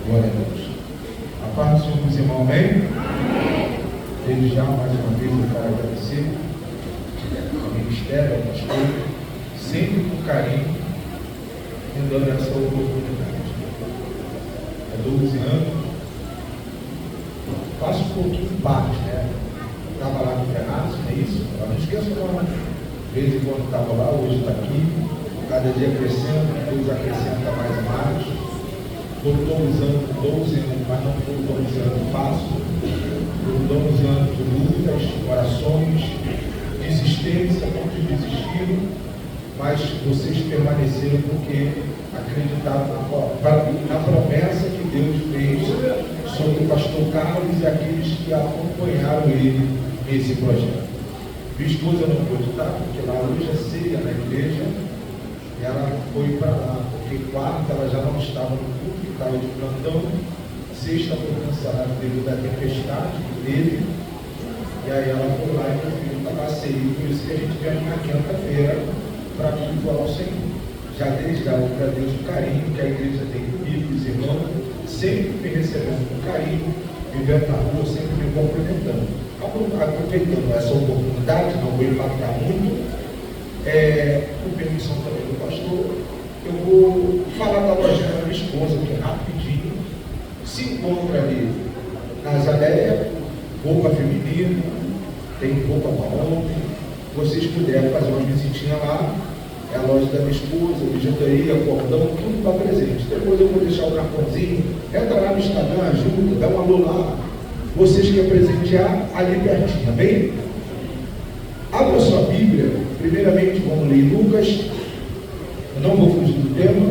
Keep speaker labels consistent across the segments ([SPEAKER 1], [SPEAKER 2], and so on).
[SPEAKER 1] Glória a Deus. A paz do Senhor, meus irmãos, amém? Desde já, mais uma vez, eu quero agradecer ao ministério, ao pastor, sempre com carinho, me dando essa oportunidade. Há 12 anos, faço um pouquinho parte, né? Estava lá no Penaço, não é isso? Eu não esqueço não, de vez em quando estava lá, hoje está aqui, cada dia crescendo, Deus acrescenta mais e mais. Foram 12 anos, mas não foram 12 anos fáceis, foram 12 anos de lutas, orações, desistência, muitos desistiram, mas vocês permaneceram porque acreditavam na promessa que Deus fez sobre o pastor Carlos e aqueles que acompanharam ele nesse projeto. Minha esposa não pôde estar, porque lá hoje é ceia na igreja, e ela foi para lá, porque quarta ela já não estava no culto, estava de plantão, sexta foi cancelada devido à tempestade que teve, e aí ela foi lá e meu filho estava ceia, por isso que a gente veio na quinta-feira para cultuar ao Senhor. Já desde já eu agradeço o carinho que a igreja tem comigo, os irmãos, sempre me recebendo com carinho, vivendo na rua, sempre me cumprimentando. Aproveitando essa oportunidade, não vou impactar muito, com permissão também do pastor, eu vou falar da lojinha da minha esposa, que rapidinho se encontra ali na Azaleia, roupa feminina, tem roupa marrom. Vocês puderem fazer uma visitinha lá, é a loja da minha esposa, bijuteria, cordão, tudo para presente. Depois eu vou deixar o cartãozinho, entra lá no Instagram, ajuda, dá um alô lá. Vocês querem presentear ali pertinho, amém? Abra sua Bíblia, primeiramente vamos ler Lucas, eu não vou fugir do tema.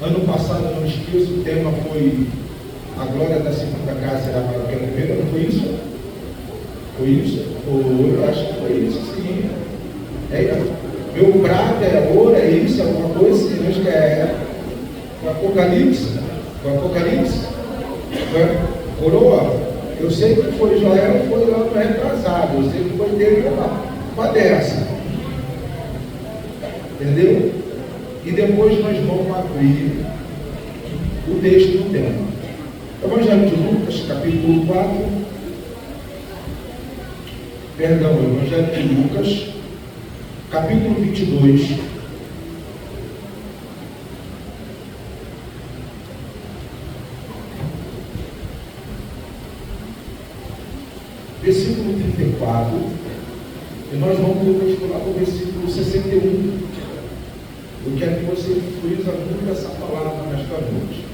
[SPEAKER 1] Ano passado, não esqueço, o tema foi a glória da segunda casa será maior que a primeira, não foi isso? Foi isso? Eu acho que foi isso, sim. Meu prata é ouro, é isso, alguma coisa assim, acho que é o Apocalipse. Foi Apocalipse? Foi coroa? Eu sei que foi Joel, foi lá no retrasado, eu sei que foi dele uma dessa. Entendeu? E depois nós vamos abrir o texto do tema. Evangelho de Lucas, capítulo 4. Perdão, Evangelho de Lucas, capítulo 22. Versículo 34, e nós vamos depois pular para o versículo 61. Eu quero que você frisa muito essa palavra nesta noite.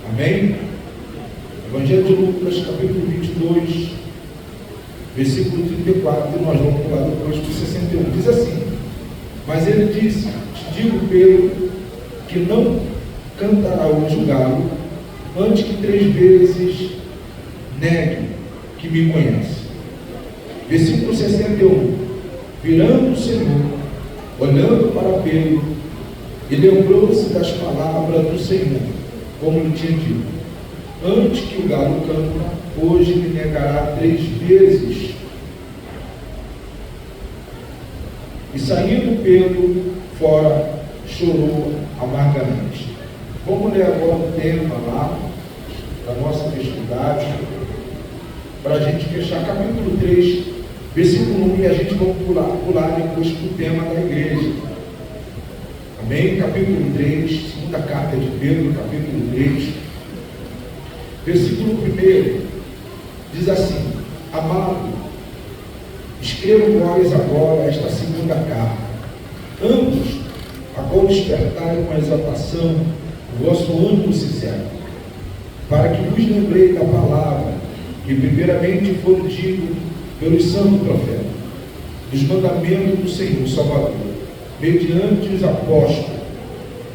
[SPEAKER 1] Amém? Evangelho de Lucas, capítulo 22, versículo 34, e nós vamos pular depois para o 61. Diz assim: mas ele disse, te digo, Pedro, que não cantará o galo antes que 3 vezes negue que me conhece. Versículo 61. Virando o Senhor, olhando para Pedro, e lembrou-se das palavras do Senhor, como lhe tinha dito: antes que o galo canta, hoje me negará 3 vezes. E saindo Pedro fora, chorou amargamente. Vamos ler agora o tema lá da nossa festividade, para a gente fechar capítulo 3, versículo 1, e a gente vai pular depois para o tema da igreja. Amém? Capítulo 3, segunda carta de Pedro, capítulo 3, versículo 1, diz assim: amado, escrevo-vos agora esta segunda carta, ambos a qual despertai com a exaltação o vosso ânimo sincero, para que vos lembrei da palavra que primeiramente foi dito pelos santos profetas, dos mandamentos do Senhor Salvador, mediante os apóstolos.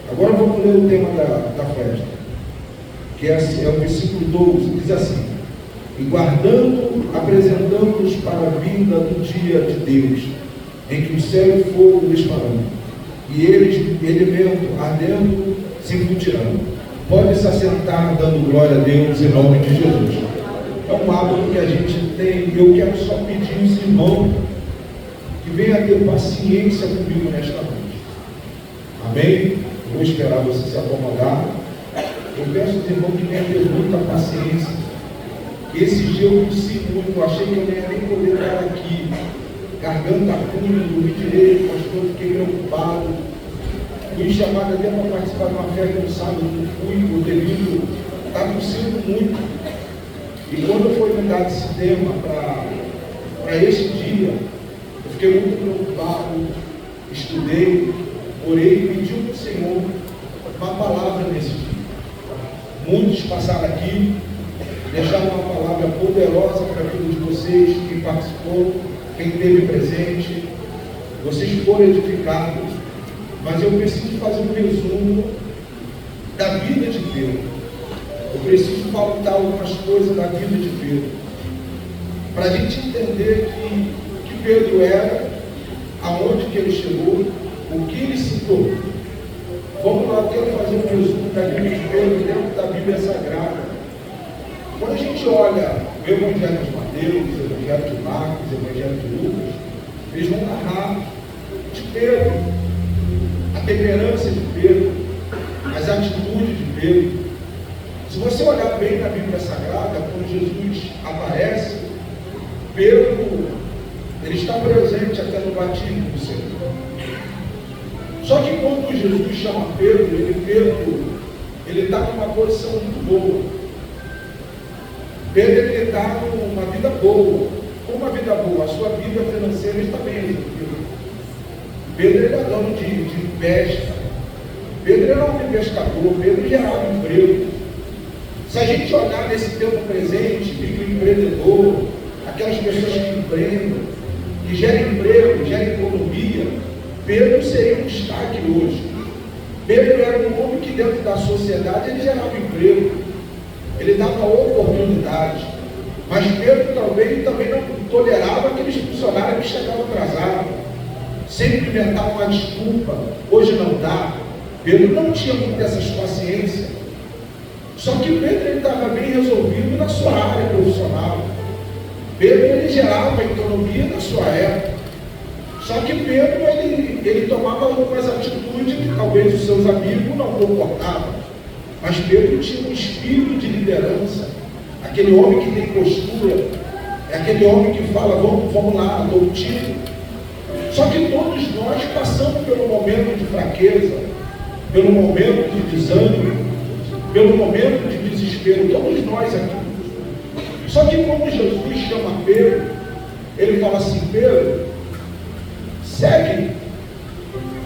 [SPEAKER 1] Agora vamos ler o tema da festa, que é o versículo 12, diz assim: e guardando, apresentando-nos para a vinda do dia de Deus, em que o céu e fogo desfarão, e eles, elemento ardendo, se fundirão. Pode se assentar dando glória a Deus em nome de Jesus. É um hábito que a gente tem. Eu quero só pedir aos irmãos que venham ter paciência comigo nesta noite. Amém? Eu vou esperar você se acomodar. Eu peço aos irmãos que tenham ter muita paciência. Esse dia eu tossi muito, eu achei que eu não ia nem poder estar aqui. Garganta ruim, não dormi direito, pastor, fiquei preocupado. Fui chamado até para participar de uma festa no sábado, não fui, por devido, estava tossindo muito. E quando foi me dado esse tema para este dia, eu fiquei muito preocupado, estudei, orei e pedi ao Senhor uma palavra nesse dia. Muitos passaram aqui, deixaram uma palavra poderosa para a vida de vocês, quem participou, quem esteve presente, vocês foram edificados, mas eu preciso fazer um resumo da vida de Pedro. Eu preciso faltar algumas coisas da vida de Pedro, para a gente entender que Pedro era, aonde que ele chegou, o que ele se tornou. Vamos lá, eu quero fazer um resumo da vida de Pedro dentro da Bíblia Sagrada. Quando a gente olha o Evangelho de Mateus, o Evangelho de Marcos, o Evangelho de Lucas, eles vão narrar de Pedro, a temperança de Pedro, as atitudes de Pedro. Se você olhar bem na Bíblia Sagrada, quando Jesus aparece, Pedro, ele está presente até no batismo do Senhor. Só que quando Jesus chama Pedro, ele está numa posição muito boa. Pedro, ele está numa vida boa. Uma vida boa, a sua vida financeira está bem resolvida. Pedro, ele é dono de pesca. Pedro era um pescador, Pedro gerava emprego. Se a gente olhar nesse tempo presente, microempreendedor, aquelas pessoas que empreendem, que geram emprego, geram economia, Pedro seria um destaque hoje. Pedro era um homem que dentro da sociedade ele gerava emprego, ele dava oportunidade, mas Pedro também não tolerava aqueles funcionários que chegavam atrasados, sempre inventavam uma desculpa, hoje não dá. Pedro não tinha muito dessas paciências. Só que Pedro ele estava bem resolvido na sua área profissional. Pedro ele gerava a economia na sua época. Só que Pedro ele tomava algumas atitudes que talvez os seus amigos não concordavam. Mas Pedro tinha um espírito de liderança. Aquele homem que tem postura. É aquele homem que fala, vamos lá, dou um tiro. Só que todos nós passamos pelo momento de fraqueza, pelo momento de desânimo, pelo momento de desespero, todos nós aqui. Só que quando Jesus chama Pedro, ele fala assim, Pedro, segue.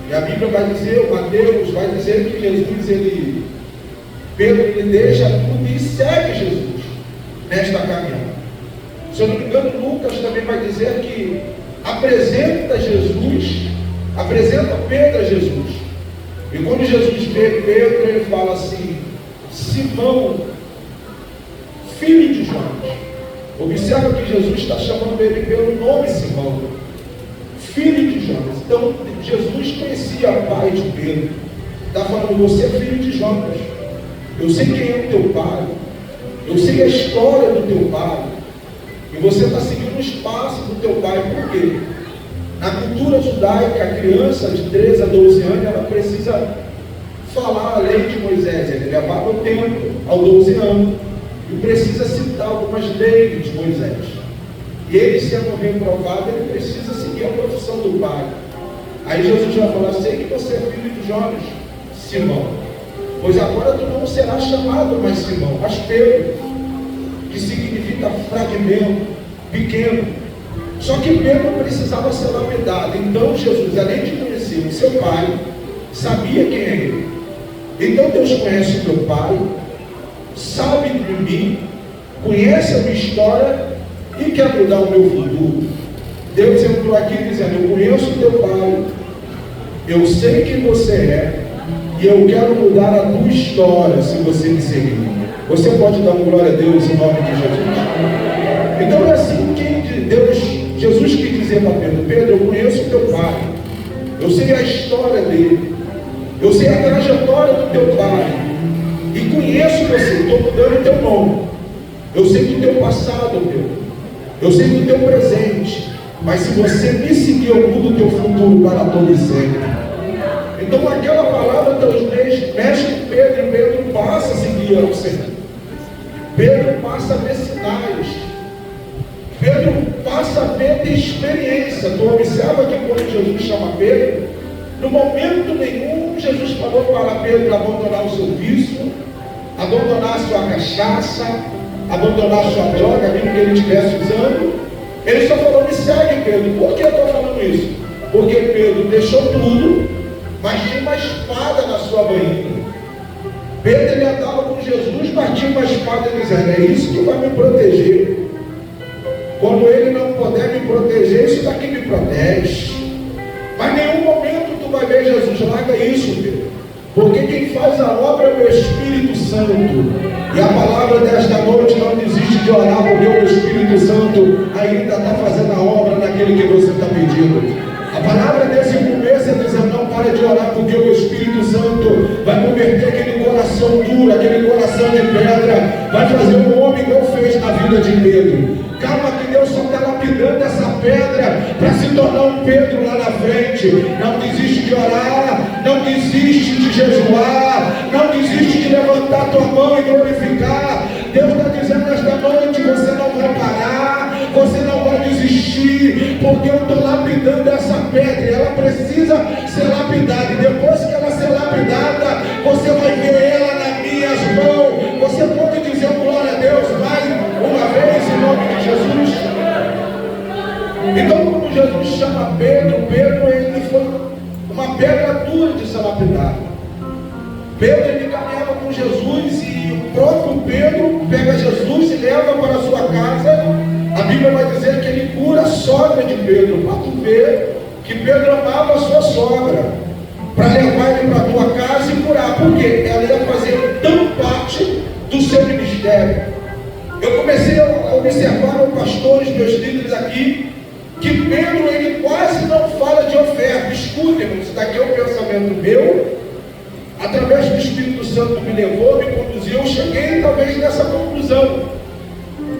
[SPEAKER 1] E a Bíblia vai dizer, o Mateus vai dizer que Jesus, Pedro, ele deixa tudo e segue Jesus nesta caminhada. Se eu não me engano, Lucas também vai dizer que apresenta Pedro a Jesus. E quando Jesus vê Pedro, ele fala assim, Simão, filho de Jonas. Observa que Jesus está chamando ele pelo nome Simão, filho de Jonas. Então Jesus conhecia o pai de Pedro. Está falando, você é filho de Jonas. Eu sei quem é o teu pai. Eu sei a história do teu pai. E você está seguindo os passos do teu pai. Por quê? Na cultura judaica, a criança de 13 a 12 anos, ela precisa falar a lei de Moisés. Ele levava o tempo aos 12 anos e precisa citar algumas leis de Moisés. E ele, sendo reprovado, ele precisa seguir a profissão do pai. Aí Jesus vai falar, sei que você é filho de Jonas, Simão, pois agora tu não serás chamado mais Simão, mas Pedro, que significa fragmento, pequeno. Só que Pedro precisava ser lapidado. Então Jesus, além de conhecer o seu pai, sabia quem é ele. Então Deus conhece o meu pai, sabe de mim, conhece a minha história e quer mudar o meu futuro. Deus entrou aqui dizendo, eu conheço o teu pai, eu sei quem você é, e eu quero mudar a tua história se você me seguir. Você pode dar uma glória a Deus em nome de Jesus? Então é assim que Deus, Jesus quis dizer para Pedro, Pedro, eu conheço o teu pai, eu sei a história dele, eu sei a trajetória do teu pai, e conheço você, estou mudando o teu nome, eu sei do teu passado, Pedro, eu sei do teu presente, mas se você me seguir, eu mudo o teu futuro para todo e sempre. Então aquela palavra Deus mexe com Pedro, e Pedro passa a seguir ao Senhor. Pedro passa a ver sinais. Pedro passa a ter experiência. Tu observa que quando Jesus chama Pedro, no momento nenhum Jesus falou para Pedro abandonar o seu vício, abandonar a sua cachaça, abandonar a sua droga, mesmo que ele estivesse usando. Ele só falou: me segue, Pedro. Por que eu estou falando isso? Porque Pedro deixou tudo, mas tinha uma espada na sua bainha. Pedro, ele andava com Jesus, mas tinha uma espada dizendo: é isso que vai me proteger. Quando ele não puder me proteger, isso daqui me protege. Mas em nenhum momento tu vai ver Jesus: larga isso, Pedro. Porque quem faz a obra é o Espírito Santo. E a palavra desta noite: não desiste de orar, porque o Espírito Santo ainda está fazendo a obra naquele que você está pedindo. A palavra desse começo é dizer: não pare de orar, porque o Espírito Santo vai converter aquele coração duro, aquele coração de pedra, vai fazer um homem igual fez na vida de Pedro. Calma que Deus só está lapidando essa pedra para se tornar um Pedro lá na frente. Não desiste de orar, não desiste de jejuar, não desiste de levantar tua mão e glorificar. Deus está dizendo nesta noite: você não vai parar, você não vai desistir, porque eu estou lapidando essa pedra e ela precisa ser lapidada. E depois que ela ser lapidada, você vai ver ela nas minhas mãos. Você pode dizer glória a Deus mais uma vez em nome de Jesus? Então, quando Jesus chama Pedro, ele foi uma pedra dura de ser lapidada. Pedro, ele caminhava com Jesus e o próprio Pedro pega Jesus e leva para a sua casa. A Bíblia vai dizer que ele cura a sogra de Pedro, para tu ver que Pedro amava a sua sogra, para levar ele para a tua casa e curar, porque ela ia fazer tão parte do seu ministério. Eu comecei a observar meus pastores, meus líderes aqui, que Pedro, ele quase não fala de oferta. Escutem, isso daqui é um pensamento meu, através do Espírito Santo me levou, me conduziu, eu cheguei talvez nessa conclusão.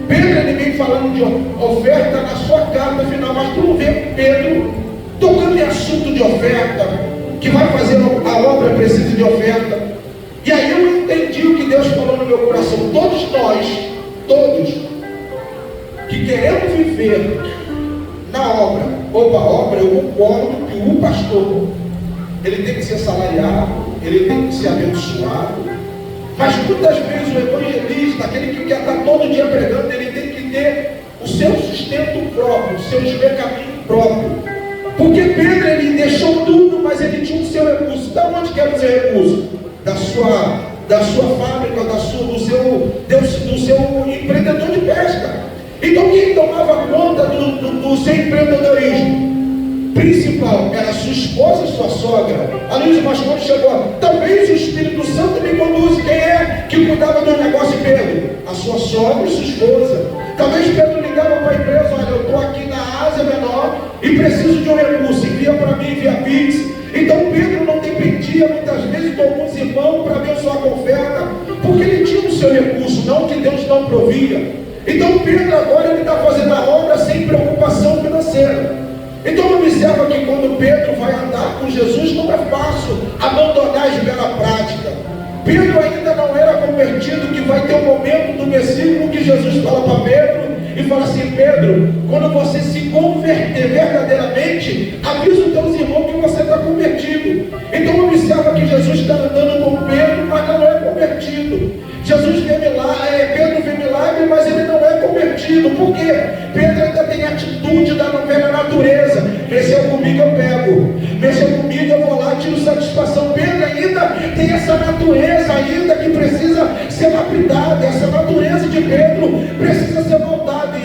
[SPEAKER 1] Pedro, ele vem falando de oferta na sua carta final, mas tu não vê Pedro tocando em assunto de oferta, que vai fazer a obra precisa de oferta. E aí eu entendi o que Deus falou no meu coração. Todos nós, todos que queremos viver na obra, eu concordo que o pastor, ele tem que ser salariado, ele tem que ser abençoado, mas muitas vezes o evangelista, aquele que quer estar todo dia pregando, ele tem que ter o seu sustento próprio, o seu caminho próprio. Porque Pedro, ele deixou tudo, mas ele tinha o seu recurso. Da onde que era o seu recurso? Da sua fábrica, do seu empreendedor de pesca. Então quem tomava conta do seu empreendedorismo principal era sua esposa e sua sogra. A Luísa, mas quando chegou, talvez o Espírito Santo me conduz. Quem é que cuidava do negócio de Pedro? A sua sogra e sua esposa. Talvez Pedro ligava para a empresa: olha, eu estou aqui na Ásia Menor e preciso de um recurso, envia para mim via Pix. Então Pedro não dependia muitas vezes de alguns irmãos para abençoar com oferta, porque ele tinha o seu recurso, não que Deus não provia. Então Pedro agora ele está fazendo a obra sem preocupação financeira. Então observa que quando Pedro vai andar com Jesus, não é fácil abandonar as belas práticas. Pedro ainda não era convertido, que vai ter um momento do versículo que Jesus fala para Pedro e fala assim: Pedro, quando você se converter verdadeiramente, avisa os teus irmãos que você está convertido. Então observa que Jesus está andando com Pedro, mas não é convertido. Jesus vê milagre, Pedro vê milagre, mas ele não é convertido. Por quê? Pedro ainda tem atitude da velha natureza. Mexeu comigo, eu pego. Mexeu comigo, eu vou lá, tiro satisfação. Pedro ainda tem essa natureza ainda que precisa ser lapidada. Essa natureza de Pedro precisa ser moldada.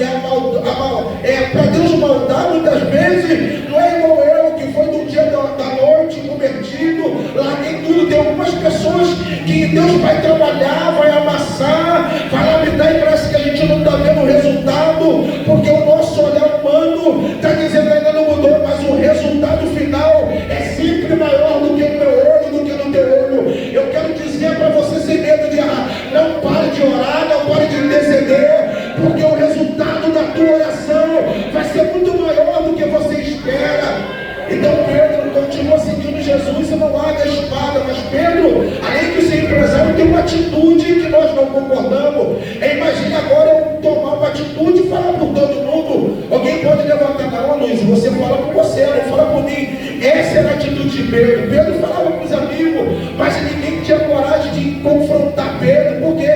[SPEAKER 1] E para Deus moldar, muitas vezes, não é igual eu, que foi do dia da noite convertido, larguei tudo. Tem algumas pessoas que Deus vai trabalhar, vai amassar, vai lapidar, e parece que a gente não está vendo o resultado, porque o nosso olhar humano está dizendo ainda não mudou, mas o resultado final é sempre maior do que no meu olho, do que no teu olho. Eu quero dizer para você, sem medo de errar, não pare de orar, não pare de interceder, porque o resultado da tua oração vai ser muito maior do que você espera. Então Pedro continua seguindo Jesus e não larga a espada. Mas Pedro, além de ser empresário, tem uma atitude que nós não concordamos. Imagine agora eu tomar uma atitude e falar por todo mundo. Alguém pode levantar a mão, Luiz, você fala por você, não fala por mim. Essa era a atitude de Pedro. Pedro falava com os amigos, mas ninguém tinha coragem de confrontar Pedro, porque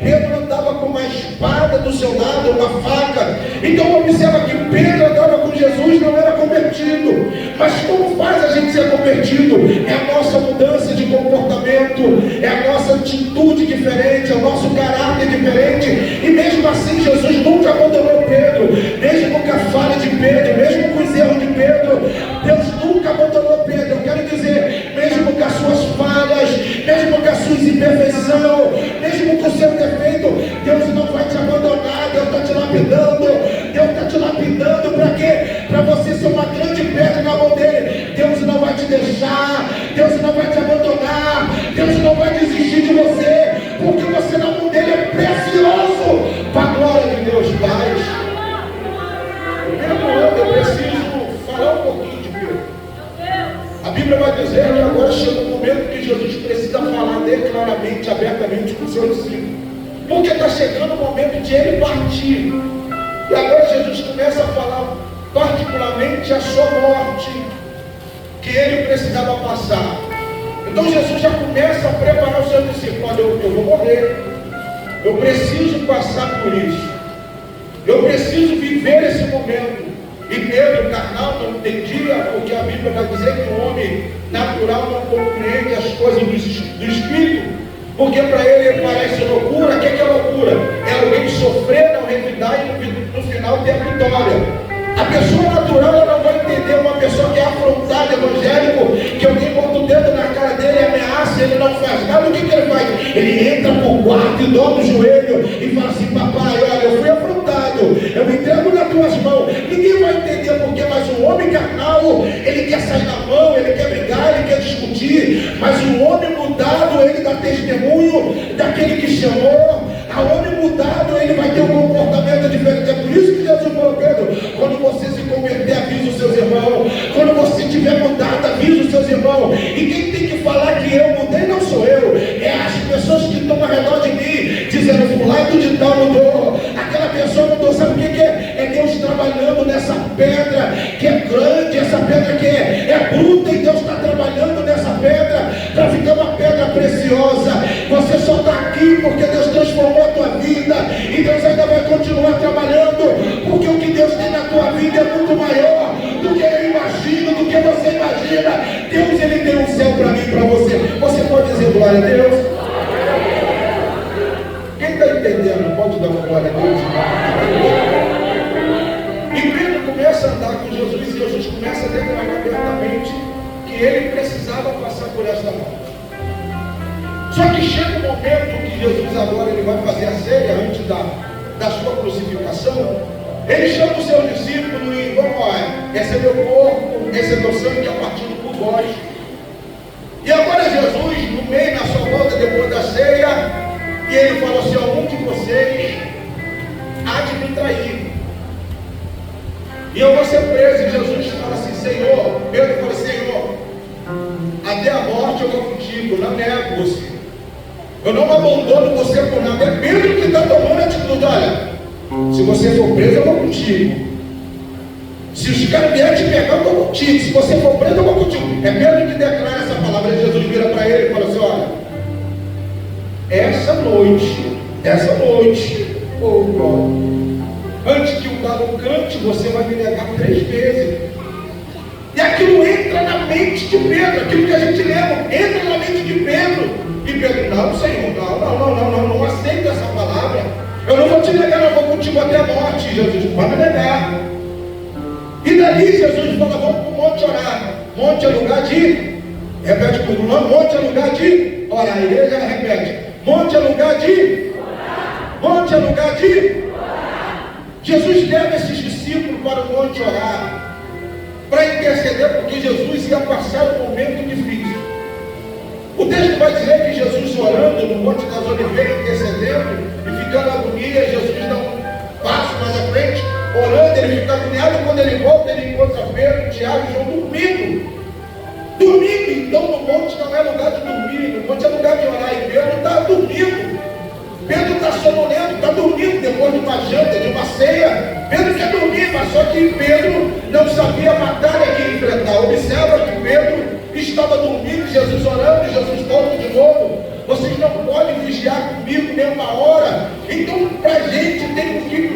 [SPEAKER 1] Pedro andava com uma espada do seu lado, uma faca. Então observa que Pedro andava com Jesus, não era convertido. Mas como faz a gente ser convertido? É a nossa mudança de comportamento, é a nossa atitude diferente, é o nosso caráter diferente. E mesmo assim Jesus nunca abandonou Pedro, mesmo com a falha de Pedro, mesmo com os erros de Pedro, Deus nunca abandonou Pedro. Eu quero dizer, mesmo com as suas falhas, mesmo com as suas imperfeições, mesmo com o seu defeito, Deus não vai te abandonar. Deus está te lapidando. Deus está te lapidando para quê? Para você ser uma grande pedra na mão dele. Deus não vai te deixar, Deus não vai te abandonar, Deus não vai desistir de você, porque você na mão dele é precioso para a glória de Deus Pai. Eu preciso falar um pouquinho de Pedro. A Bíblia vai dizer que agora chega um momento que Jesus precisa falar dele claramente, abertamente com os seus discípulos, porque está chegando o momento de ele partir. E agora Jesus começa a falar particularmente a sua morte, que ele precisava passar. Então Jesus já começa a preparar os seus discípulos. Olha, eu vou morrer, eu preciso passar por isso, eu preciso viver esse momento. E Pedro, carnal, não entendia, porque a Bíblia vai dizer que o homem natural não compreende as coisas do Espírito, porque para ele parece loucura. O que é loucura? É alguém sofrer, não revidar e no final ter a vitória. A pessoa natural, ela não vai entender. Uma pessoa que é afrontada, evangélico, que alguém bota o dedo na cara dele e ameaça, ele não faz nada. O que ele faz? Ele entra por quarto e dobra o joelho e fala assim: papai, olha, eu fui afrontado, eu me entrego nas tuas mãos. Ninguém vai entender porque, mas o homem carnal, ele quer sair na mão, ele quer brigar, ele quer discutir. Mas o homem mudado, ele dá testemunho daquele que chamou. O homem mudado, ele vai ter um comportamento diferente. É por isso que Jesus falou: Pedro, quando você se converter, avisa os seus irmãos. Quando você tiver mudado, avisa os seus irmãos. E quem tem que falar que eu mudei não sou eu, é as pessoas que estão ao redor de mim, dizendo: fulano de tal mudou, aquela pessoa mudou. Sabe o que é? É Deus trabalhando nessa pedra que é grande, essa pedra que é bruta, e Deus está trabalhando nessa pedra para ficar uma pedra preciosa. Você só está aqui porque Deus transformou a tua vida, e Deus ainda vai continuar trabalhando, porque o que Deus tem na tua vida é muito maior do que eu imagino, do que você imagina. Deus, ele tem um céu para mim e para você. Você pode dizer glória a Deus? Quem está entendendo pode dar uma glória a Deus? E Pedro começa a andar com Jesus, e Jesus começa a declarar abertamente que ele precisava passar por esta morte. Só que chega um momento que Jesus agora ele vai fazer a ceia antes da sua crucificação. Ele chama os seus discípulos e: vamos lá, esse é meu corpo, esse é meu sangue que é partido por vós. E agora Jesus, no meio, na sua volta, depois da ceia, e ele fala assim: algum de vocês há de me trair, e eu vou ser preso. E Jesus fala assim: Senhor, Pedro fala: Senhor, até a morte eu vou contigo, não nego você, eu não abandono você por nada. É Pedro que está tomando a atitude: olha, se você for preso, eu vou contigo. Se os caras vierem te pegar, eu vou contigo. Se você for preso, eu vou contigo. É Pedro que declara essa palavra. E Jesus vira para ele e fala assim: olha, essa noite, oh glória, antes que o galo cante, você vai me negar 3 vezes. E aquilo entra na mente de Pedro, aquilo que a gente lembra, entra na mente de Pedro. E Pedro: não, Senhor, não aceita essa palavra. Eu não vou te negar, eu vou contigo até a morte. Jesus: vai me negar. E dali Jesus fala: vamos para o monte orar. Monte é lugar de, repete comigo, monte é lugar de orar. A igreja repete: monte é lugar de orar. Monte é lugar de orar. Jesus leva esses discípulos para o monte orar, para interceder, porque Jesus ia passar um momento difícil. O texto vai dizer que Jesus orando no Monte das Oliveiras, intercedendo e ficando agonia, Jesus dá um passo mais à frente, orando, ele fica agoniado. Quando ele volta, ele encontra Pedro, Tiago e João dormindo. Então no monte não é lugar de dormir, no monte é lugar de orar. E Pedro está dormindo. que Pedro não sabia a batalha que ia enfrentar. Observa que Pedro estava dormindo, Jesus orando, Jesus volta de novo. Vocês não podem vigiar comigo nem uma hora. Então, para a gente, tem que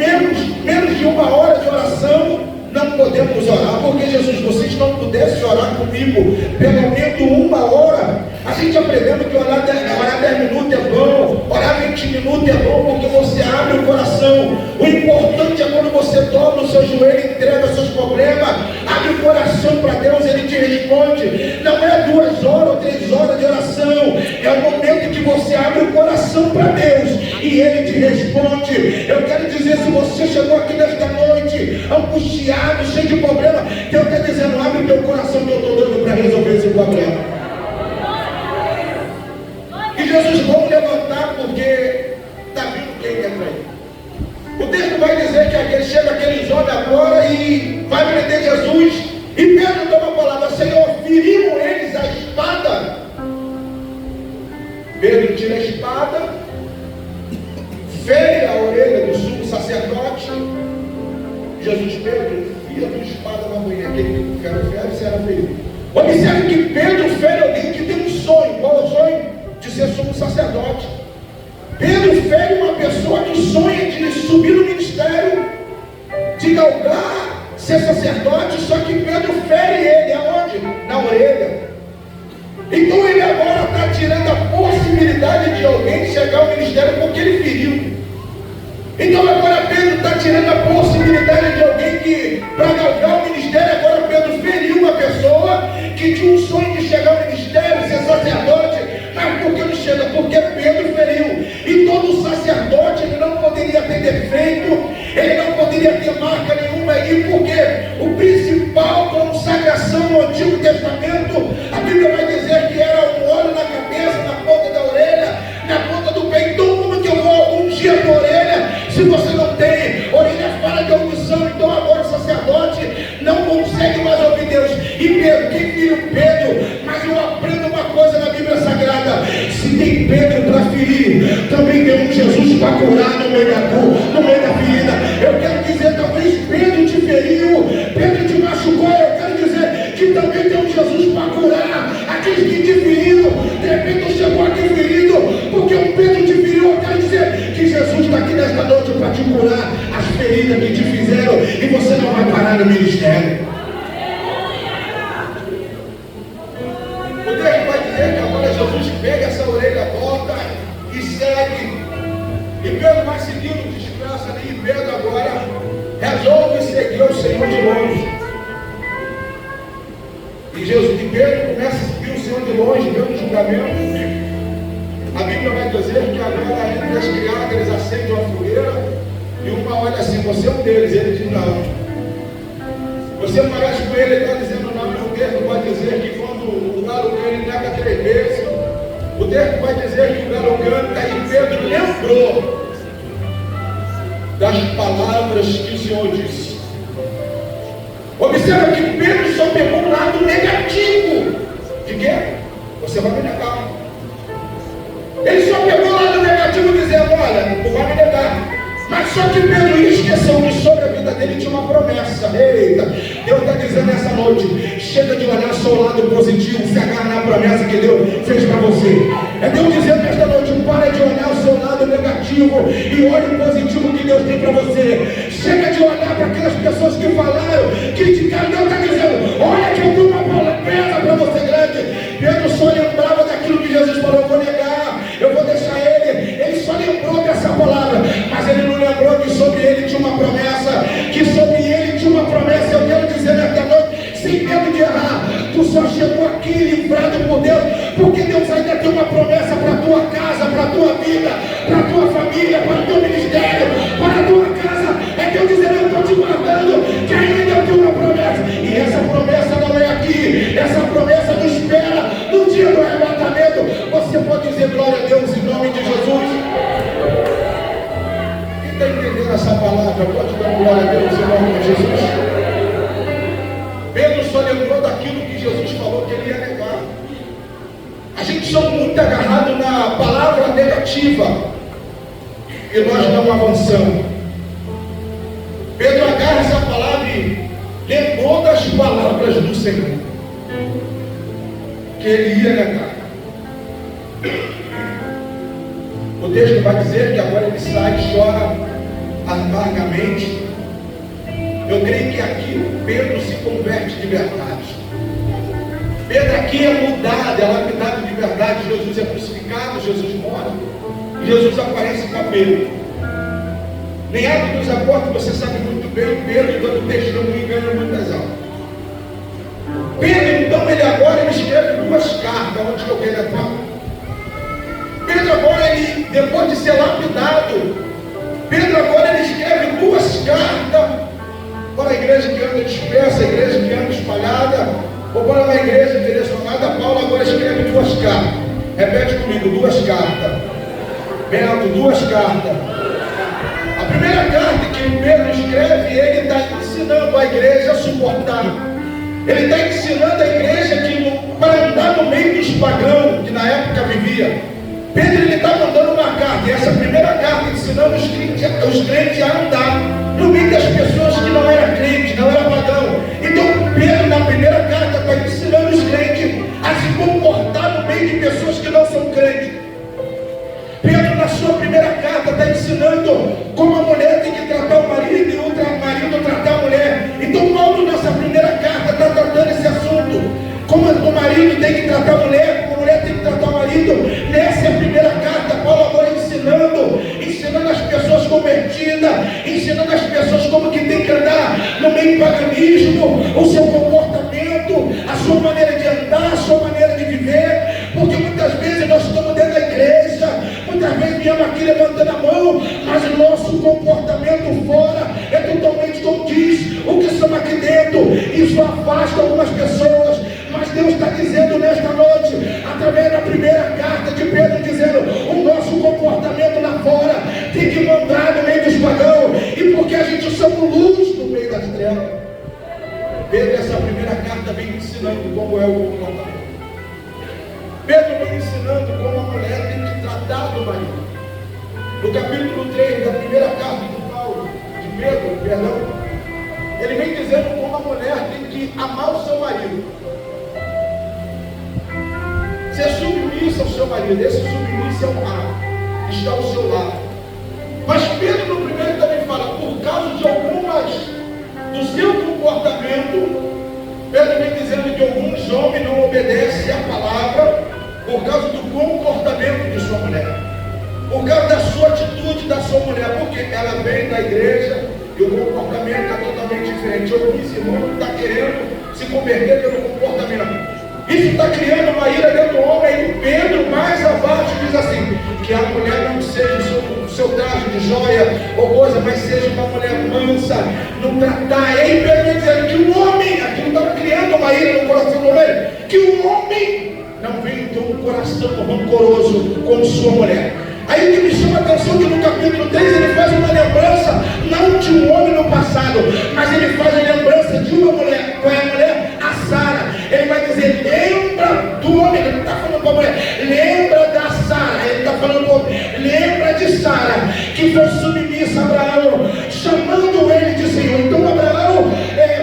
[SPEAKER 1] menos de uma hora de oração, não podemos orar, porque Jesus, vocês não pudessem orar comigo pelo menos uma hora. A gente aprendendo que orar 10 minutos é bom, orar 20 minutos é bom, porque você abre o coração. O importante é quando você dobra o seu joelho, entrega os seus problemas, abre o coração para Deus, Ele te responde. Não é 2 horas ou 3 horas de oração, é o momento que você abre o coração para Deus e Ele te responde. Eu quero dizer, se você chegou aqui nesta noite angustiado, cheio de problema, Deus está dizendo, abre o teu coração que eu estou dando para resolver esse problema. E Jesus, vamos levantar porque está vindo quem quer trair. O texto vai dizer que chega aqueles homens agora e vai prender Jesus. E Pedro dá uma palavra, Senhor, feriram eles a espada. Pedro tira a espada, fere a orelha do sumo sacerdote. Jesus, Pedro, enfia a tua espada na mulher, aquele que fere, será ferido. Observe que Pedro fere alguém que tem um sonho. Qual é o sonho? De ser sumo sacerdote. Pedro fere uma pessoa que sonha de subir no ministério, de galgar ser sacerdote, só que Pedro fere ele, aonde? Na orelha. Então ele agora está tirando a possibilidade de alguém chegar ao ministério porque ele feriu. Então agora Pedro está tirando a possibilidade de alguém que, para galgar o ministério, agora Pedro feriu uma pessoa que tinha um sonho de chegar ao ministério, ser sacerdote. Mas por que não chega? Porque Pedro feriu. E todo sacerdote, ele não poderia ter defeito, ele não poderia ter marca nenhuma. E por quê? O principal consagração no Antigo Testamento, a Bíblia vai dizer que era um óleo na cabeça, na ponta da orelha, na ponta do peito. Então como que eu vou ungir a tua orelha se você não tem? Orelha fala de audição. Então agora o sacerdote não consegue mais ouvir Deus. E Pedro, quem feriu Pedro? Mas eu aprendo uma coisa na Bíblia Sagrada: se tem Pedro para ferir, também tem um Jesus para curar no meio da ferida. Eu quero dizer, talvez Pedro te feriu, Pedro te machucou. Eu quero dizer que também tem um Jesus para curar aqueles que te feriram. De repente chegou aqui ferido porque um Pedro te feriu. Eu quero dizer que Jesus está aqui nesta noite para te curar as feridas que te fizeram, e você não vai parar no ministério. O texto vai dizer que agora Jesus pega essa orelha, volta e segue. E Pedro vai seguindo, desgraça ali. E Pedro agora resolve seguir o Senhor de longe. E Pedro começa a seguir o Senhor de longe, vendo o julgamento. A Bíblia vai dizer que agora entre as criadas eles acendem uma fogueira e uma olha assim, você é um deles. Ele diz não. Você parece com ele, ele está dizendo não. O texto vai dizer que quando o galo canta, ele nega 3 vezes. O texto vai dizer que o galo canta e Pedro lembrou das palavras que o Senhor disse. Observa que Pedro só pegou um lado negativo. De quê? Você vai me negar. Ele só pegou o lado negativo dizendo, olha, não vai me negar. Mas só que Pedro esqueceu que sobre a vida dele tinha uma promessa. Eita, Deus está dizendo nessa noite, chega de olhar só o lado positivo, se agarra na promessa que Deus fez para você. É Deus dizendo nesta noite, para de olhar o seu lado negativo e olhe o positivo que Deus tem para você. Chega de olhar para aquelas pessoas que falaram, criticaram. Deus está dizendo, olha que eu tenho uma promessa para você grande. Pedro só lembrava daquilo que Jesus falou, eu vou negar, eu vou deixar ele. Ele só lembrou dessa palavra, mas ele não lembrou que sobre ele tinha uma promessa, que sobre ele tinha uma promessa. Eu quero dizer nesta noite, sem medo de errar, tu só chegou aqui livrado por Deus, porque Deus ainda tem uma promessa para a tua casa, para a tua vida, para a tua família, para o teu ministério, para a tua casa. É Deus dizendo, eu estou te guardando, que ainda eu tenho uma promessa, e essa promessa não é aqui, essa promessa nos espera no dia do arrebatamento. Você pode dizer glória a Deus em nome de Jesus? Está entendendo essa palavra? Pode dar glória a Deus em nome de Jesus. Pedro só lembrou daquilo que Jesus falou que ele ia negar. A gente só muito agarrado na palavra negativa e nós não avançamos. Pedro agarra essa palavra e lembrou das palavras do Senhor, que ele ia negar. O texto vai dizer que agora ele sai e chora amargamente. Eu creio que aqui Pedro se converte de verdade. Pedro aqui é mudado, é lapidado de verdade. Jesus é crucificado, Jesus morre, e Jesus aparece para Pedro. Nem Atos dos Apóstolos, você sabe muito bem, Pedro dando testemunho ganha muitas almas. Pedro, então, ele agora escreve 2 cartas, onde eu quero entrar. Pedro agora, ele, depois de ser lapidado, Pedro agora ele escreve 2 cartas para a igreja que anda dispersa, a igreja que anda espalhada, ou para uma igreja direcionada. Paulo agora escreve 2 cartas. Repete comigo, 2 cartas. Bento, 2 cartas. A primeira carta que Pedro escreve, ele está ensinando a igreja a suportar. Ele está ensinando a igreja que para andar no meio dos pagãos que na época vivia. Pedro ele está mandando uma carta, e essa primeira carta ensinando os crentes a andar no meio das pessoas que não eram crentes, não eram pagão. Então Pedro na primeira carta está ensinando os crentes a se comportar no meio de pessoas que não são crentes. Pedro na sua primeira carta está ensinando como a mulher tem que tratar o marido e o marido tratar a mulher. Então Paulo nessa primeira carta está tratando esse assunto. Como o marido tem que tratar a mulher, como a mulher tem que tratar o marido. Nessa é a primeira carta, Paulo agora ensinando as pessoas convertidas, ensinando as pessoas como que tem que andar no meio do paganismo, o seu comportamento, a sua maneira de andar, a sua maneira de viver. Porque muitas vezes nós estamos dentro da igreja, muitas vezes viemos aqui levantando a mão, mas o nosso comportamento fora é totalmente condiz o que estamos aqui dentro. Isso afasta algumas pessoas. Mas Deus está dizendo nesta noite, através da primeira carta de Pedro, dizendo: o nosso comportamento lá fora tem que mandar no meio dos pagãos, e porque a gente somos luz no meio das trevas. Pedro, essa primeira carta vem ensinando como é o comportamento. Pedro vem ensinando como a mulher tem que tratar do marido. No capítulo 3 da primeira carta de Pedro, ele vem dizendo como a mulher tem que amar o seu marido, ser submissa ao seu marido. Esse submisso é o mar, está ao seu lado. Mas Pedro no primeiro também fala, por causa de algumas do seu comportamento, Pedro vem dizendo que alguns homens não obedecem à palavra por causa do comportamento de sua mulher, por causa da sua atitude da sua mulher, porque ela vem da igreja e o comportamento é totalmente diferente. Alguns irmãos não estão querendo se converter pelo comportamento. Isso está criando uma ira dentro do homem. E Pedro, mais abaixo, diz assim: que a mulher não seja o seu traje de joia ou coisa, mas seja uma mulher mansa, não tratar. E aí Pedro dizendo que o homem, aquilo estava criando uma ira no coração do homem, que o homem não venha ter um coração rancoroso com sua mulher. Aí o que me chama a atenção é que no capítulo 3 ele faz uma lembrança, não de um homem no passado, mas ele faz a lembrança de uma mulher. Qual é a mulher? A Sara. Ele vai dizer: lembra do homem. Ele não está falando para a mulher, lembra da Sara. Ele está falando para o homem, lembra de Sara, que foi submissa a Abraão, chamando ele de Senhor. Então Abraão,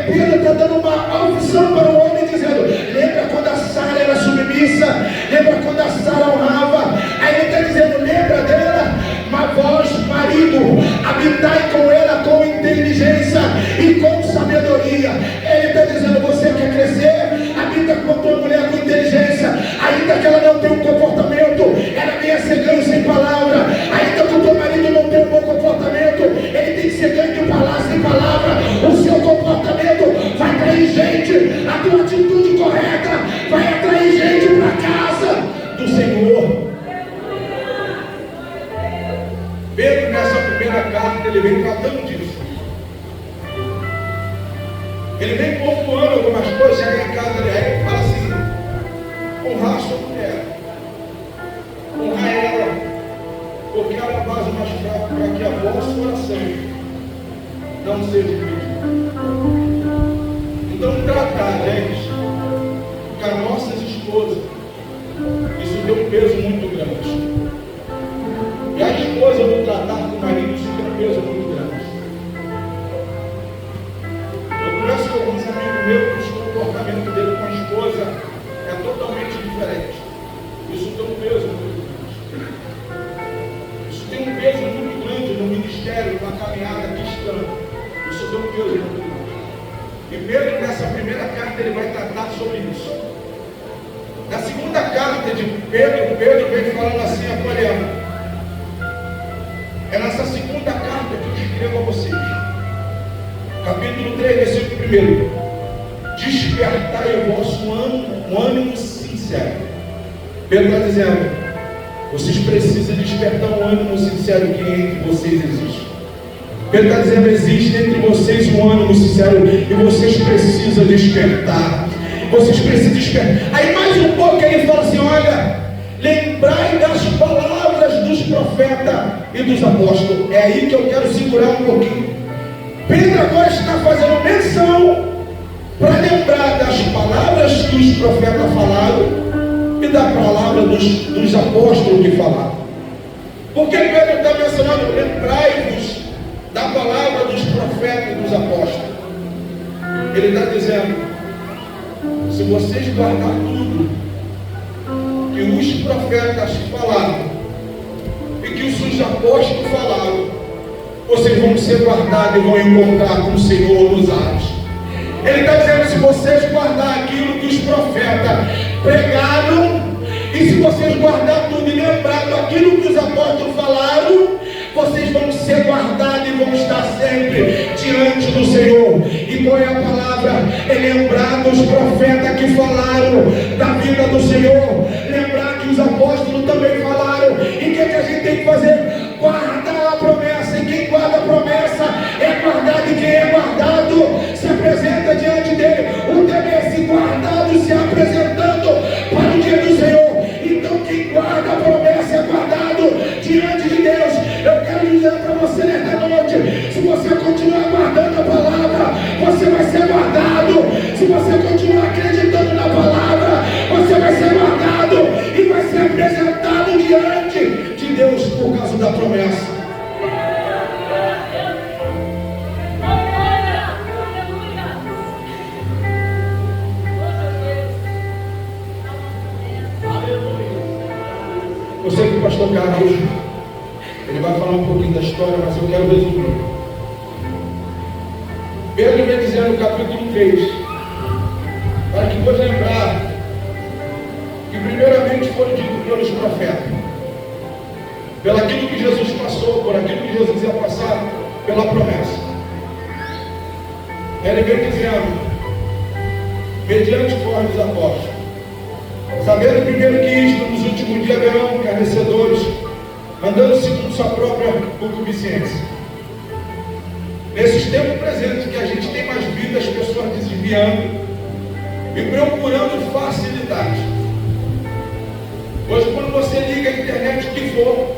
[SPEAKER 1] Pedro está dando uma opção para o homem, dizendo: lembra quando a Sara era submissa, lembra quando a Sara honrava. Aí ele está dizendo: lembra dela, mas vós, marido, habitai com ela com inteligência e com sabedoria. Ele está dizendo: você quer crescer, habita com a tua mulher com inteligência, ainda que ela não tenha um comportamento, ela venha ser ganho sem palavra. Ainda que o teu marido não tenha um bom comportamento, ele tem que ser ganho de palavra sem palavra. O seu comportamento vai atrair gente, a tua atitude correta vai atrair gente para a casa do Senhor. Pedro, nessa primeira carta, ele vem tratando disso. Ele vem pontuando algumas coisas. Chega em casa, ele fala assim: honrar sua mulher, honrar ela, porque ela é a base mais fraca para que a vossa oração não seja impedida. Então, tratar, gente, com as nossas esposas, isso tem um peso muito grande. E a esposa não tratar com o marido, isso tem um peso muito grande. Eu conheço alguns peso muito grande no ministério, na caminhada cristã. Isso deu um peso muito grande. E Pedro, nessa primeira carta, ele vai tratar sobre isso. Na segunda carta de Pedro, Pedro vem falando assim, apoiando. É nessa segunda carta que eu escrevo a vocês. Capítulo 3, versículo 1. Despertai o vosso ânimo sincero. Pedro está dizendo, vocês precisam despertar um ânimo sincero que entre vocês existe. Pedro está dizendo, existe entre vocês um ânimo sincero e vocês precisam despertar. Vocês precisam despertar. Aí mais um pouco ele fala assim, olha, lembrai das palavras dos profetas e dos apóstolos. É aí que eu quero segurar um pouquinho. Pedro agora está fazendo menção para lembrar das palavras que os profetas falaram e da palavra dos apóstolos que falaram. Porque Pedro está mencionando, lembrai-vos da palavra dos profetas e dos apóstolos. Ele está dizendo, se vocês guardarem tudo que os profetas falaram e que os apóstolos falaram, vocês vão ser guardados e vão encontrar com o Senhor nos ares. Ele está dizendo, se vocês guardarem aquilo que os profetas pregaram, e se vocês guardarem tudo e lembrar daquilo que os apóstolos falaram, vocês vão ser guardados e vão estar sempre diante do Senhor. E qual é a palavra? É lembrar dos profetas que falaram da vida do Senhor. Lembrar que os apóstolos também falaram. E o que a gente tem que fazer? Guardar a promessa. E quem guarda a promessa é guardado. E quem é guardado se apresenta diante dele. O temer-se guardado se apresentando para o dia do Senhor. Então quem guarda a promessa é guardado diante de Deus. Eu quero dizer para você nesta noite, se você continuar guardando a palavra, você vai ser guardado. Se você continuar acreditando na palavra, você vai ser guardado e vai ser apresentado diante de Deus por causa da promessa. Eu sei que o pastor Carlos, ele vai falar um pouquinho da história, mas eu quero resumir. Pedro vem dizendo no capítulo 3, para que vos lembrar que primeiramente foi dito pelos profetas, pelo aquilo que Jesus passou, por aquilo que Jesus ia passar, pela promessa. Ele vem dizendo, mediante forma dos apóstolos, sabendo primeiro que isto nos últimos dias haverão carnecedores, andando segundo sua própria concupiscência. Nesses tempos presentes que a gente tem mais vida, as pessoas desviando e procurando facilidade. Hoje, quando você liga a internet, o que for,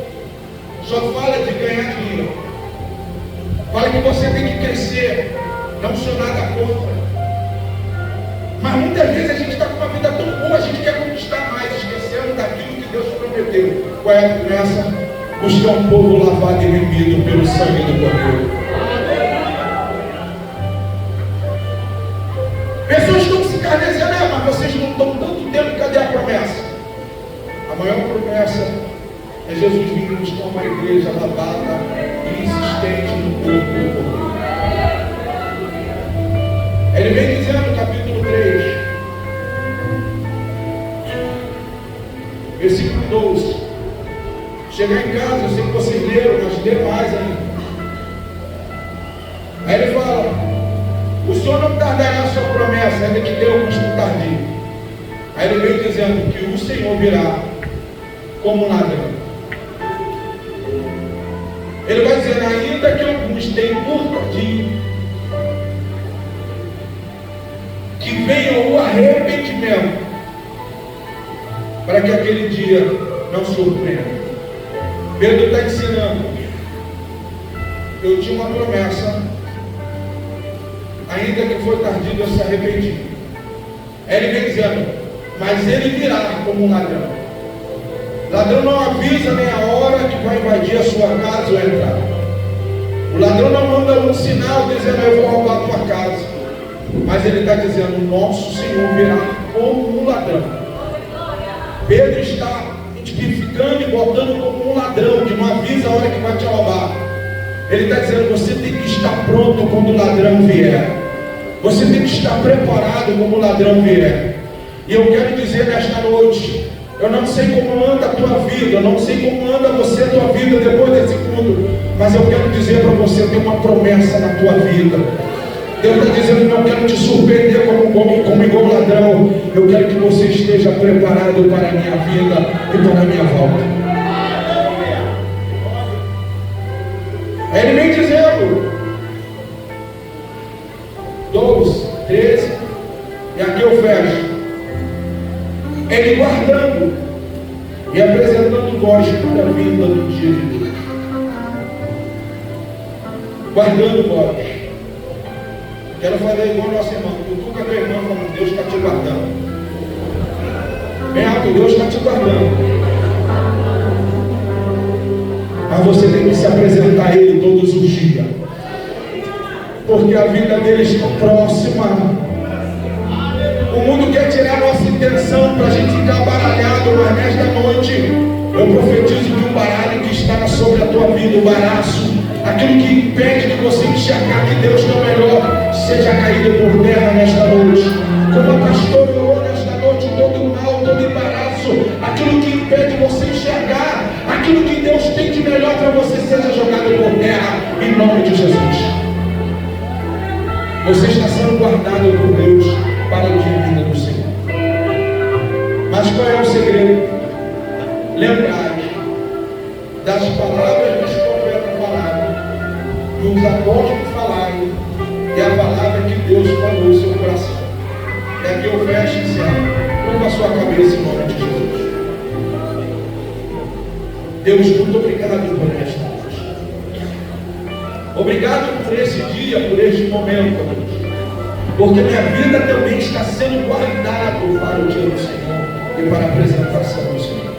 [SPEAKER 1] só fala de ganhar dinheiro. Fala que você tem que crescer, não sou nada contra. Mas muitas vezes a gente está com uma vida tão boa, a gente quer conquistar mais, esquecendo daquilo que Deus prometeu. Qual é a promessa? Buscar um povo lavado e remido pelo sangue do Cordeiro. Pessoas estão se carnejando, mas vocês não estão tanto tempo, cadê a promessa? A maior promessa é Jesus vir buscar uma igreja lavada e insistente no corpo do Cordeiro. Ele vem dizendo no capítulo 3, versículo 12. Chegar em casa, eu sei que vocês leram, mas lê mais ainda. Aí ele fala, o Senhor não tardará a sua promessa, ainda que dê alguns por tardio. Aí ele vem dizendo que o Senhor virá como um ladrão. Ele vai dizer, ainda que alguns tenham por tardio, que venha o arrependimento, para que aquele dia não surpreenda. Pedro está ensinando, eu tinha uma promessa, ainda que foi tardio, eu se arrependi. Aí ele vem dizendo, mas ele virá como um ladrão. Ladrão não avisa nem a hora que vai invadir a sua casa ou entrar. O ladrão não manda um sinal dizendo, eu vou roubar a tua casa. Mas ele está dizendo, nosso Senhor virá como um ladrão. Pedro está tipificando classificando e botando como um ladrão, que não avisa a hora que vai te roubar. Ele está dizendo, você tem que estar pronto quando o ladrão vier. Você tem que estar preparado quando o ladrão vier. E eu quero dizer nesta noite, eu não sei como anda a tua vida, eu não sei como anda você a tua vida depois desse culto, mas eu quero dizer para você, tem uma promessa na tua vida. Deus está dizendo, não quero te surpreender como igual ladrão, eu quero que você esteja preparado para a minha vida e para a minha volta. Aí ele vem dizendo, 12, 13, e aqui eu fecho. Ele guardando e apresentando voz para a vinda do dia de Deus. Guardando voz. Quero fazer igual nosso irmão. Cutuca teu irmão falando, Deus está te guardando. Bem alto, Deus está te guardando. Mas você tem que se apresentar a Ele todos os dias. Porque a vida dele está próxima. O mundo quer tirar a nossa intenção para a gente ficar baralhado, mas nesta noite eu profetizo de um baralho que está sobre a tua vida, o baraço, aquilo que impede de você enxergar que Deus é o melhor, seja caído por terra nesta noite. Como a pastora orou nesta noite, todo mal, todo embaraço, aquilo que impede você enxergar, aquilo que Deus tem de melhor para você, seja jogado por terra, em nome de Jesus. Você está sendo guardado por Deus para o dia e vida do Senhor. Mas qual é o segredo? Lembrar das palavras dos profetas falaram, dos apóstolos falaram, e a palavra que Deus falou no seu coração. É que eu fecho e encerro. Curva a sua cabeça em nome de Jesus. Deus, muito obrigado por esta noite. Obrigado por esse dia, por este momento, Deus. Porque minha vida também está sendo guardada para o dia do Senhor e para a apresentação do Senhor.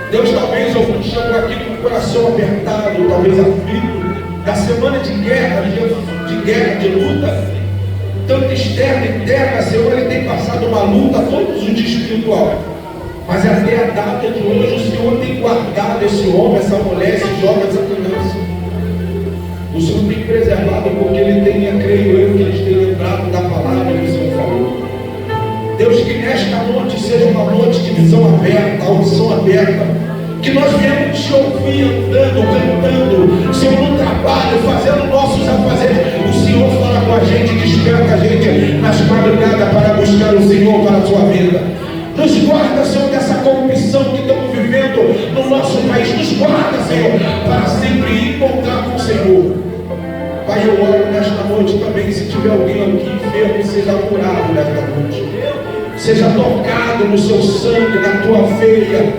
[SPEAKER 1] Deus, talvez alguns chegou aqui com o coração apertado, talvez aflito, da semana de guerra, de luta, tanto externa e interna. Senhor, ele tem passado uma luta todos os dias espiritual. Mas até a data de hoje, o Senhor tem guardado esse homem, essa mulher, esse jovem, essa criança. O Senhor tem preservado porque Ele tenha, creio eu, que eles tenham lembrado da palavra que o Senhor falou. Deus, que nesta noite seja uma noite de visão aberta, audição aberta, que nós viemos te ouvir andando, cantando, Senhor, no trabalho, fazendo nossos afazeres. O Senhor fala com a gente, desperta a gente nas madrugadas para buscar o Senhor para a sua vida. Nos guarda, Senhor, dessa corrupção que estamos vivendo no nosso país. Nos guarda, Senhor, para sempre encontrar com o Senhor. Pai, eu oro nesta noite também, se tiver alguém aqui enfermo, seja curado nesta noite. Seja tocado no seu sangue, na tua veia,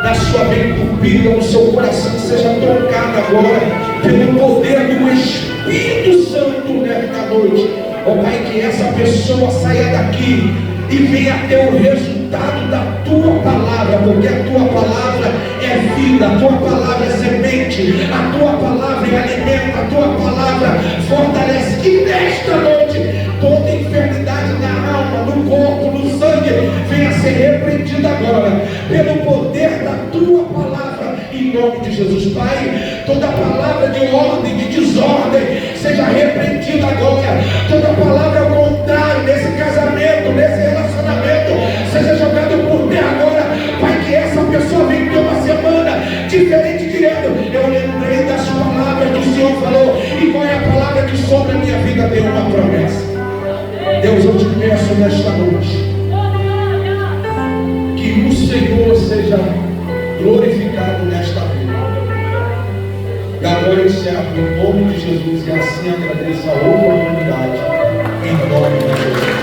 [SPEAKER 1] na sua veia entupida, no seu coração. Seja tocado agora pelo poder do Espírito Santo nesta noite. Ó Pai, que essa pessoa saia daqui e venha ter o resultado da tua palavra, porque a tua palavra é vida, a tua palavra é semente, a tua palavra é alimento, a tua palavra fortalece. Que nesta noite toda enfermidade na alma, no corpo, no sangue venha ser repreendida agora pelo poder da tua palavra, em nome de Jesus. Pai, toda palavra de ordem, de desordem, seja repreendida agora. Toda palavra ao contrário nesse casamento, nesse relacionamento, seja jogado por terra agora. Pai, que essa pessoa venha ter uma semana diferente, dizendo: eu lembrei das palavras que o Senhor falou. E qual é a palavra que sobre a minha vida tem uma promessa? Deus, eu te peço nesta noite que o Senhor seja glorificado nesta vida. E agora eu encerro em nome de Jesus, e assim agradeço a oportunidade em nome de Jesus.